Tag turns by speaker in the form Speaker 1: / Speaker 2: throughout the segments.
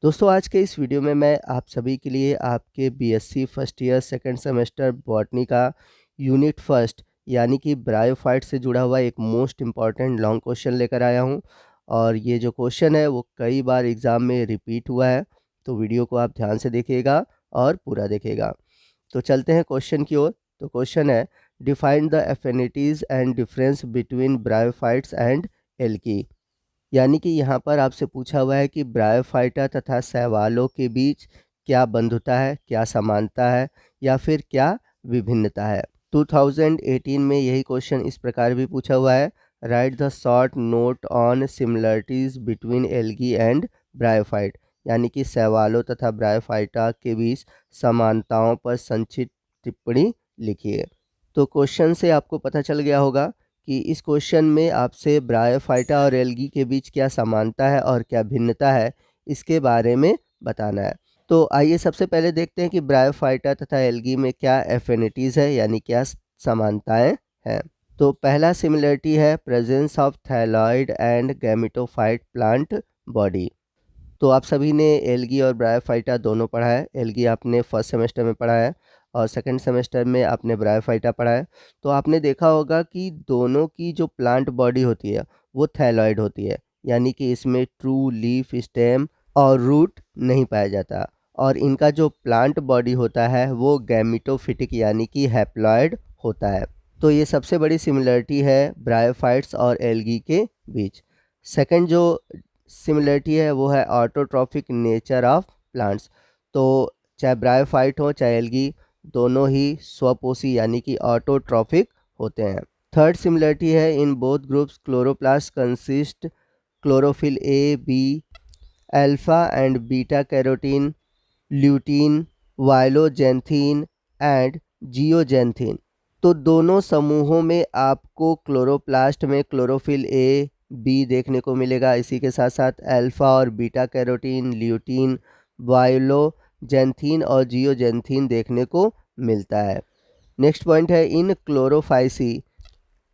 Speaker 1: दोस्तों आज के इस वीडियो में मैं आप सभी के लिए आपके BSc first year second semester botany का यूनिट फर्स्ट यानी कि ब्रायोफाइट से जुड़ा हुआ एक मोस्ट इम्पॉर्टेंट लॉन्ग क्वेश्चन लेकर आया हूं। और ये जो क्वेश्चन है वो कई बार एग्ज़ाम में रिपीट हुआ है, तो वीडियो को आप ध्यान से देखिएगा और पूरा देखिएगा। तो चलते हैं क्वेश्चन की ओर। तो क्वेश्चन है, define the affinities and difference between bryophytes and algae. यानी कि यहाँ पर आपसे पूछा हुआ है कि ब्रायोफाइटा तथा शैवालों के बीच क्या बंधुता है, क्या समानता है या फिर क्या विभिन्नता है। 2018 में यही क्वेश्चन इस प्रकार भी पूछा हुआ है, right the short note on similarities between algae and bryophyte. यानी कि शैवालों तथा ब्रायोफाइटा के बीच समानताओं पर संक्षिप्त टिप्पणी लिखिए। तो क्वेश्चन से आपको पता चल गया होगा कि इस क्वेश्चन में आपसे ब्रायोफाइटा और एल्गी के बीच क्या समानता है और क्या भिन्नता है, इसके बारे में बताना है। तो आइए सबसे पहले देखते हैं कि ब्रायोफाइटा तथा एल्गी में क्या एफिनिटीज़ है, यानी क्या समानताएं हैं। तो पहला सिमिलरिटी है presence of thalloid and gametophyte plant body. तो आप सभी ने एल्गी और ब्रायोफाइटा दोनों पढ़ा है। एल्गी आपने फर्स्ट सेमेस्टर में पढ़ा है और सेकंड सेमेस्टर में आपने ब्रायोफाइटा पढ़ा है। तो आपने देखा होगा कि दोनों की जो प्लांट बॉडी होती है वो थैलॉइड होती है, यानी कि इसमें ट्रू लीफ, स्टेम और रूट नहीं पाया जाता। और इनका जो प्लांट बॉडी होता है वो गैमेटोफिटिक यानी कि हैप्लॉइड होता है। तो ये सबसे बड़ी सिमिलरिटी है ब्रायोफाइट्स और एल्गी के बीच। सेकंड जो सिमिलरिटी है वो है ऑटोट्रॉफिक नेचर ऑफ प्लांट्स। तो चाहे ब्रायोफाइट हो चाहे एल्गी, दोनों ही स्वपोषी यानी कि ऑटोट्रॉफिक होते हैं। थर्ड सिमिलरिटी है in both groups chloroplast consist chlorophyll A, B, alpha and beta carotene, lutein, violaxanthin and zeaxanthin. तो दोनों समूहों में आपको क्लोरोप्लास्ट में क्लोरोफिल ए, बी देखने को मिलेगा। इसी के साथ साथ अल्फा और बीटा कैरोटीन, ल्यूटीन, वाइलोजेंथीन और जियोजेंथीन देखने को मिलता है। नेक्स्ट पॉइंट है in Chlorophyceae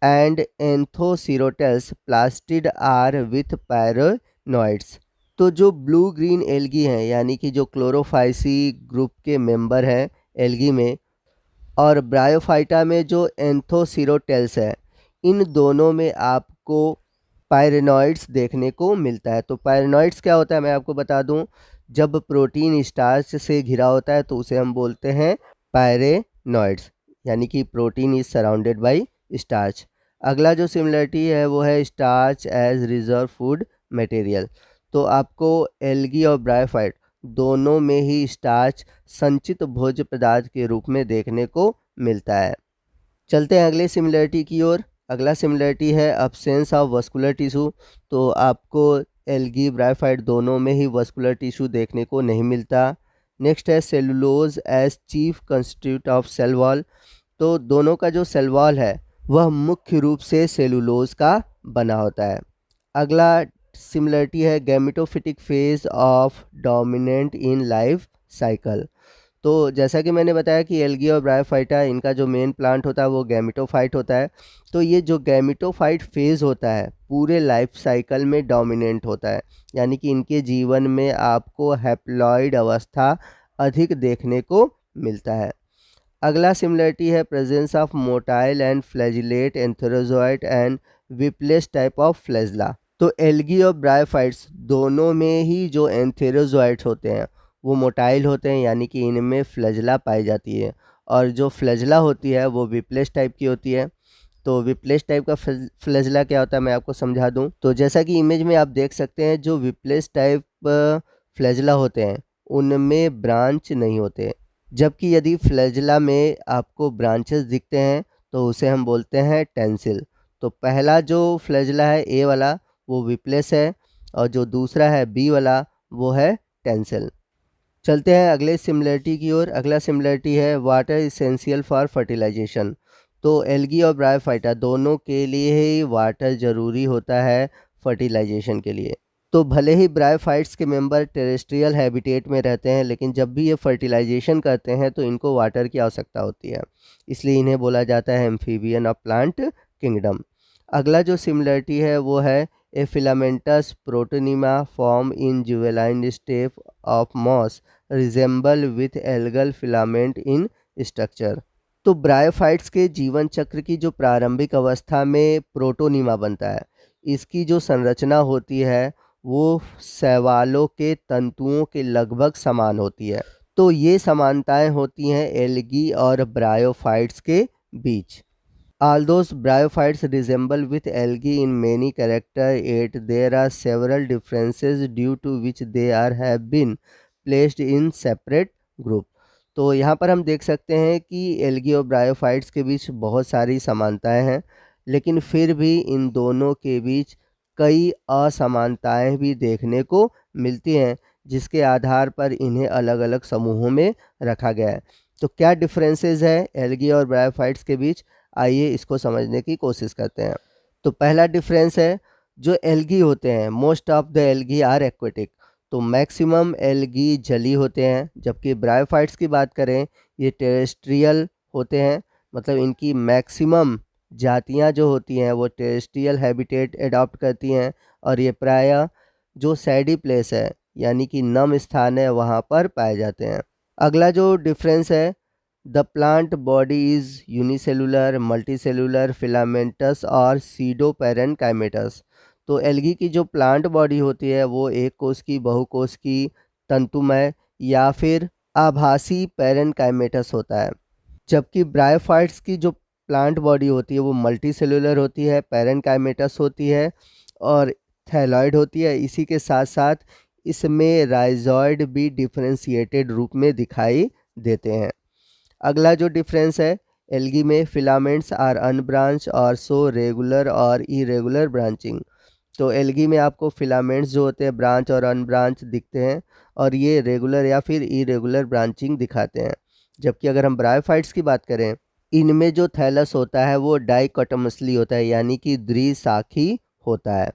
Speaker 1: and Anthocerotales plastid are with pyrenoids. तो जो ब्लू ग्रीन एल्गी हैं यानी कि जो क्लोरोफाइसी ग्रुप के मेंबर हैं एल्गी में, और ब्रायोफाइटा में जो एंथोसिरोटेल्स है, इन दोनों में आपको पायरेनॉइड्स देखने को मिलता है। तो पायरेनॉइड्स क्या होता है मैं आपको बता दूं, जब प्रोटीन स्टार्च से घिरा होता है तो उसे हम बोलते हैं पायरेनॉइड्स, यानी कि protein is surrounded by starch. अगला जो सिमिलरिटी है वो है starch as reserve food material. तो आपको एल्गी और ब्रायोफाइट दोनों में ही स्टार्च संचित भोज्य पदार्थ के रूप में देखने को मिलता है। चलते हैं अगले सिमिलरिटी की ओर। अगला सिमिलरिटी है अब्सेंस ऑफ वस्कुलर टिश्यू। तो आपको एल्गी ब्रायोफाइट दोनों में ही वस्कुलर टिश्यू देखने को नहीं मिलता। नेक्स्ट है cellulose as chief constitute of cell wall. तो दोनों का जो सेल वॉल है वह मुख्य रूप से सेलुलोज का बना होता है। अगला सिमिलरिटी है gametophytic phase of dominant in life cycle. तो जैसा कि मैंने बताया कि एल्गी और ब्रायोफाइटा इनका जो मेन प्लांट होता है वो गैमेटोफाइट होता है। तो ये जो गैमेटोफाइट फेज़ होता है पूरे लाइफ साइकिल में डोमिनेंट होता है, यानी कि इनके जीवन में आपको हैप्लॉइड अवस्था अधिक देखने को मिलता है। अगला सिमिलरिटी है presence of motile and flagellate antherozoid and whiplash type of flagella. तो एल्गी और ब्रायोफाइट्स दोनों में ही जो एंथेरोजोइट्स होते हैं वो मोटाइल होते हैं, यानी कि इनमें फ्लैजला पाई जाती है। और जो फ्लैजला होती है वो विप्लेस टाइप की होती है। तो विप्लेस टाइप का फ्लैजला क्या होता है मैं आपको समझा दूं। तो जैसा कि इमेज में आप देख सकते हैं, जो विप्लेस टाइप फ्लैजला होते हैं उनमें ब्रांच नहीं होते, जबकि यदि फ्लैजला में आपको ब्रांचेस दिखते हैं तो उसे हम बोलते हैं टेंसिल। तो पहला जो फ्लैजला है ए वाला वो विप्लेस है, और जो दूसरा है बी वाला वो है टेंसिल। चलते हैं अगले सिमिलरिटी की ओर। अगला सिमिलरिटी है वाटर इसेंशियल फॉर फर्टिलाइजेशन। तो एल्गी और ब्रायोफाइटा दोनों के लिए ही वाटर ज़रूरी होता है फर्टिलाइजेशन के लिए। तो भले ही ब्रायोफाइट्स के मेंबर टेरेस्ट्रियल हैबिटेट में रहते हैं, लेकिन जब भी ये फर्टिलाइजेशन करते हैं तो इनको वाटर की आवश्यकता होती है, इसलिए इन्हें बोला जाता है एम्फीबियन ऑफ प्लांट किंगडम। अगला जो सिमिलरिटी है वो है ए filamentous protonema form in juvenile state of moss resemble with algal filament in structure। तो ब्रायोफाइट्स के जीवन चक्र की जो प्रारंभिक अवस्था में प्रोटोनिमा बनता है, इसकी जो संरचना होती है वो शैवालों के तंतुओं के लगभग समान होती है। तो ये समानताएं होती हैं एल्गी और ब्रायोफाइट्स के बीच। Although bryophytes resemble with algae in many characters, yet there are several differences due to which they have been placed in separate group। तो यहाँ पर हम देख सकते हैं कि एल्गी और ब्रायोफाइट्स के बीच बहुत सारी समानताएं हैं, लेकिन फिर भी इन दोनों के बीच कई असमानताएं भी देखने को मिलती हैं, जिसके आधार पर इन्हें अलग अलग समूहों में रखा गया है। तो क्या डिफरेंसेस है एल्गी और ब्रायोफाइट्स के बीच, आइए इसको समझने की कोशिश करते हैं। तो पहला डिफरेंस है, जो एल्गी होते हैं most of the algae are aquatic. तो मैक्सिमम एल्गी जली होते हैं, जबकि ब्रायोफाइट्स की बात करें ये टेरेस्ट्रियल होते हैं। मतलब इनकी मैक्सिमम जातियां जो होती हैं वो टेरेस्ट्रियल हैबिटेट एडॉप्ट करती हैं, और ये प्रायः जो सैडी प्लेस है यानी कि नम स्थान है वहाँ पर पाए जाते हैं। अगला जो डिफरेंस है, the plant body is unicellular, multicellular, filamentous और सीडोपेरेनकाइमेटस। तो एल्गी की जो प्लांट बॉडी होती है वो एक कोश की, बहुकोश की, तंतुमय या फिर आभासी पेरेनकाइमेटस होता है। जबकि ब्रायोफाइट्स की जो प्लांट बॉडी होती है वो मल्टीसेलुलर होती है, पेरेनकाइमेटस होती है और थैलॉइड होती है। इसी के साथ साथ इसमें राइजॉइड भी डिफरेंशिएटेड रूप में दिखाई देते हैं। अगला जो डिफरेंस है, एल्गी में फिलामेंट्स आर अनब्रांच और सो रेगुलर और इरेगुलर ब्रांचिंग। तो एल्गी में आपको फिलामेंट्स जो होते हैं ब्रांच और अनब्रांच दिखते हैं, और ये रेगुलर या फिर इरेगुलर ब्रांचिंग दिखाते हैं। जबकि अगर हम ब्रायोफाइट्स की बात करें, इनमें जो थैलस होता है वो डाइकोटमसली होता है, यानी कि द्विशाखी होता है।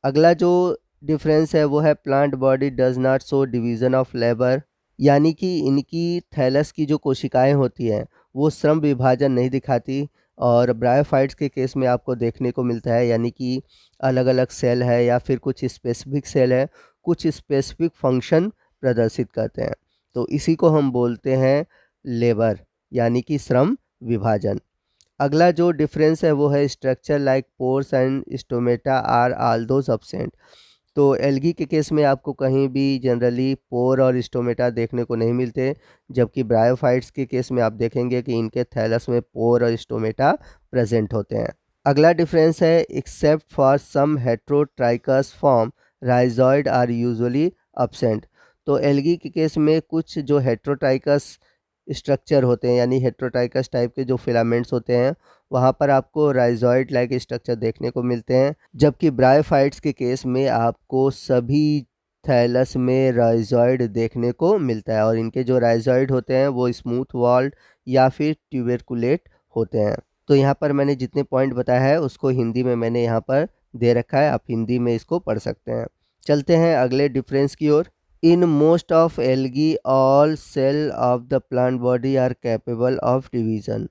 Speaker 1: अगला जो डिफरेंस है वो है, plant body does not show division of labour, यानी कि इनकी थैलस की जो कोशिकाएं होती हैं वो श्रम विभाजन नहीं दिखाती, और ब्रायोफाइट्स के केस में आपको देखने को मिलता है, यानी कि अलग अलग सेल है या फिर कुछ स्पेसिफिक सेल है, कुछ स्पेसिफिक फंक्शन प्रदर्शित करते हैं। तो इसी को हम बोलते हैं लेबर, यानी कि श्रम विभाजन। अगला जो डिफरेंस है वो है, structure like pores and stomata are all those absent. तो एल्गी के केस में आपको कहीं भी जनरली पोर और स्टोमेटा देखने को नहीं मिलते, जबकि ब्रायोफाइट्स के केस में आप देखेंगे कि इनके थैलस में पोर और स्टोमेटा प्रेजेंट होते हैं। अगला डिफरेंस है, except for some heterotrichous form rhizoid are usually absent. तो एल्गी के केस में कुछ जो हेट्रोट्राइकस स्ट्रक्चर होते हैं, यानी हेट्रोट्राइकस टाइप के जो फिलामेंट्स होते हैं, वहाँ पर आपको राइजॉइड लाइक स्ट्रक्चर देखने को मिलते हैं। जबकि ब्रायोफाइट्स के केस में आपको सभी थैलस में राइजॉइड देखने को मिलता है, और इनके जो राइजॉइड होते हैं वो स्मूथ वॉल्ड या फिर ट्यूबरकुलेट होते हैं। तो यहाँ पर मैंने जितने पॉइंट बताया है उसको हिंदी में मैंने यहाँ पर दे रखा है, आप हिंदी में इसको पढ़ सकते हैं। चलते हैं अगले डिफरेंस की ओर। In most of algae, all cell of the plant body are capable of division।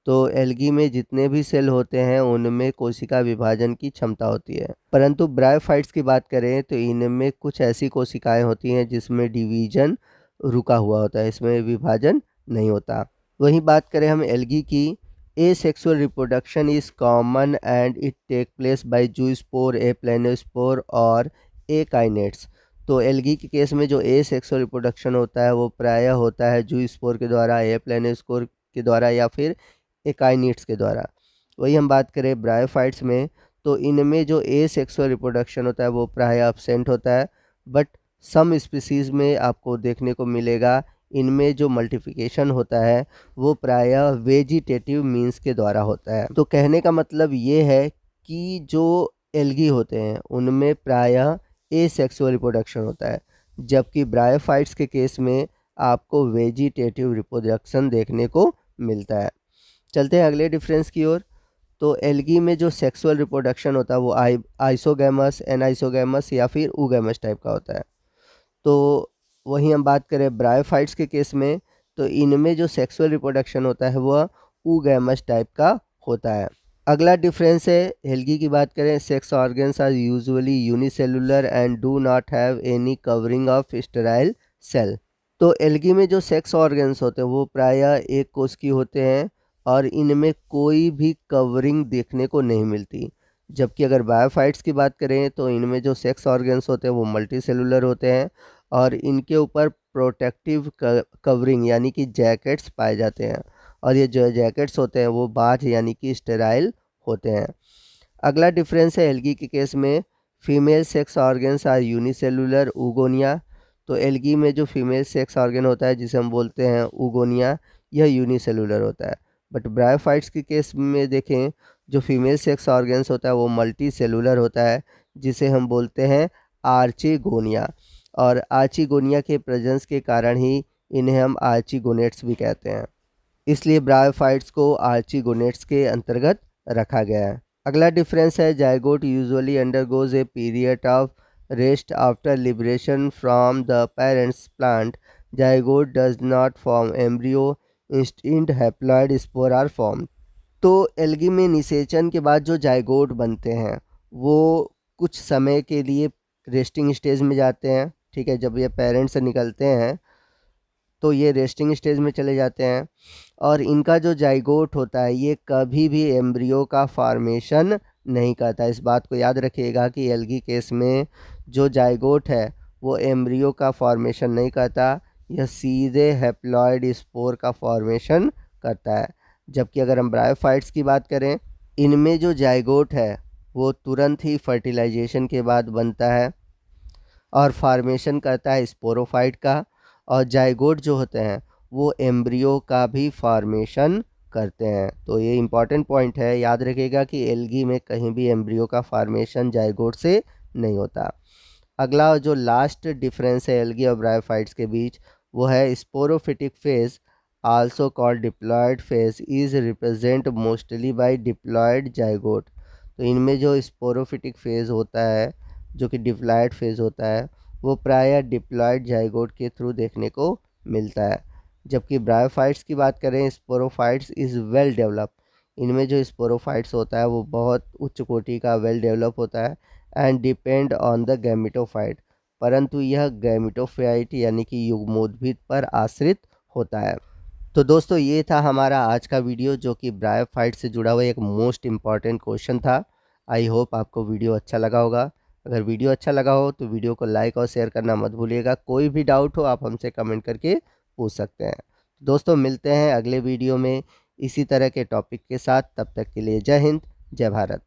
Speaker 1: तो एल्गी में जितने भी सेल होते हैं उनमें कोशिका विभाजन की क्षमता होती है, परंतु ब्रायोफाइट्स की बात करें तो इनमें कुछ ऐसी कोशिकाएं होती हैं जिसमें डिवीजन रुका हुआ होता है, इसमें विभाजन नहीं होता। वहीं बात करें हम एल्गी की, asexual reproduction is common and it take place by zoospore, aplanospore और ए काइनेट्स। तो एल्गी के केस में जो एसेक्सुअल रिप्रोडक्शन होता है वो प्रायः होता है जूस्पोर के द्वारा, ए प्लेनोस्पोर के द्वारा या फिर एकाइनिट्स के द्वारा। वही हम बात करें ब्रायोफाइट्स में, तो इनमें जो एसेक्सुअल रिप्रोडक्शन होता है वो प्रायः एब्सेंट होता है, बट सम स्पीसीज़ में आपको देखने को मिलेगा इनमें जो मल्टीप्लिकेशन होता है वो प्रायः वेजिटेटिव मीन्स के द्वारा होता है। तो कहने का मतलब ये है कि जो एल्गी होते हैं उनमें प्रायः एसेक्सुअल रिप्रोडक्शन होता है, जबकि ब्रायोफाइट्स के केस में आपको वेजिटेटिव रिप्रोडक्शन देखने को मिलता है। चलते हैं अगले डिफरेंस की ओर। तो एल्गी में जो सेक्सुअल रिप्रोडक्शन होता है वो आइसोगैमस, एनाइसोगैमस या फिर ऊगैमस टाइप का होता है। तो वहीं हम बात करें ब्रायोफाइट्स के केस में, तो इनमें जो सेक्सुअल रिप्रोडक्शन होता है वह ऊगैमस टाइप का होता है। अगला डिफरेंस है एल्गी की बात करें, sex organs are usually unicellular and do not have any covering of sterile cell. तो एल्गी में जो सेक्स ऑर्गन्स होते हैं वो प्रायः एक कोष की होते हैं और इनमें कोई भी कवरिंग देखने को नहीं मिलती। जबकि अगर बायोफाइट्स की बात करें तो इनमें जो सेक्स ऑर्गन्स होते हैं वो मल्टी सेलुलर होते हैं और इनके ऊपर प्रोटेक्टिव कवरिंग यानी कि जैकेट्स पाए जाते हैं और ये जो जैकेट्स होते हैं वो बाज यानी कि स्टेराइल होते हैं। अगला डिफरेंस है एल्गी के केस में, female sex organs are unicellular oogonia. तो एल्गी में जो फीमेल सेक्स ऑर्गन होता है जिसे हम बोलते हैं ऊगोनिया, यह यूनिसेलुलर होता है। बट ब्रायोफाइट्स के केस में देखें, जो फीमेल सेक्स ऑर्गन्स होता है वो मल्टी सेलुलर होता है जिसे हम बोलते हैं आर्चिगोनिया। और आर्चिगोनिया के प्रेजेंस के कारण ही इन्हें हम आर्चिगोनेट्स भी कहते हैं, इसलिए ब्रायोफाइट्स को आर्चिगोनेट्स के अंतर्गत रखा गया है। अगला डिफरेंस है zygote usually undergoes a period of rest after liberation from the parents plant. Zygote does not form embryo, instead haploid spore are form. तो एल्गी में निषेचन के बाद जो जाइगोट बनते हैं वो कुछ समय के लिए रेस्टिंग स्टेज में जाते हैं। ठीक है, जब ये पेरेंट्स से निकलते हैं तो ये रेस्टिंग स्टेज में चले जाते हैं और इनका जो जाइगोट होता है ये कभी भी एम्ब्रियो का फॉर्मेशन नहीं करता। इस बात को याद रखिएगा कि एल्गी केस में जो जाइगोट है वो एम्ब्रियो का फॉर्मेशन नहीं करता, यह सीधे हैप्लॉइड स्पोर का फॉर्मेशन करता है। जबकि अगर हम ब्रायोफाइट्स की बात करें, इनमें जो जाइगोट है वो तुरंत ही फर्टिलाइजेशन के बाद बनता है और फॉर्मेशन करता है स्पोरोफाइट का, और जाइगोट जो होते हैं वो एम्ब्रियो का भी फॉर्मेशन करते हैं। तो ये इंपॉर्टेंट पॉइंट है, याद रखिएगा कि एल्गी में कहीं भी एम्ब्रियो का फॉर्मेशन जाइगोट से नहीं होता। अगला जो लास्ट डिफरेंस है एल्गी और ब्रायोफाइट्स के बीच वो है sporophytic phase, also called diploid phase, is represent mostly by diploid zygote. तो इनमें जो स्पोरोफिटिक फेज होता है जो कि डिप्लॉयड फेज होता है वो प्रायः डिप्लॉयड जाइगोट के थ्रू देखने को मिलता है। जबकि ब्रायोफाइट्स की बात करें, स्पोरोफाइट्स इज़ वेल डेवलप। इनमें जो स्पोरोफाइट्स होता है वो बहुत उच्च कोटि का वेल डेवलप होता है and depend on the gametophyte, परंतु यह गैमेटोफाइट यानी कि युग्मोद्भिद पर आश्रित होता है। तो दोस्तों ये था हमारा आज का वीडियो जो कि ब्रायोफाइट से जुड़ा हुआ एक मोस्ट इम्पॉर्टेंट क्वेश्चन था। आई होप आपको वीडियो अच्छा लगा होगा। अगर वीडियो अच्छा लगा हो तो वीडियो को लाइक और शेयर करना मत भूलिएगा। कोई भी डाउट हो आप हमसे कमेंट करके पूछ सकते हैं। दोस्तों मिलते हैं अगले वीडियो में इसी तरह के टॉपिक के साथ, तब तक के लिए जय हिंद, जय भारत।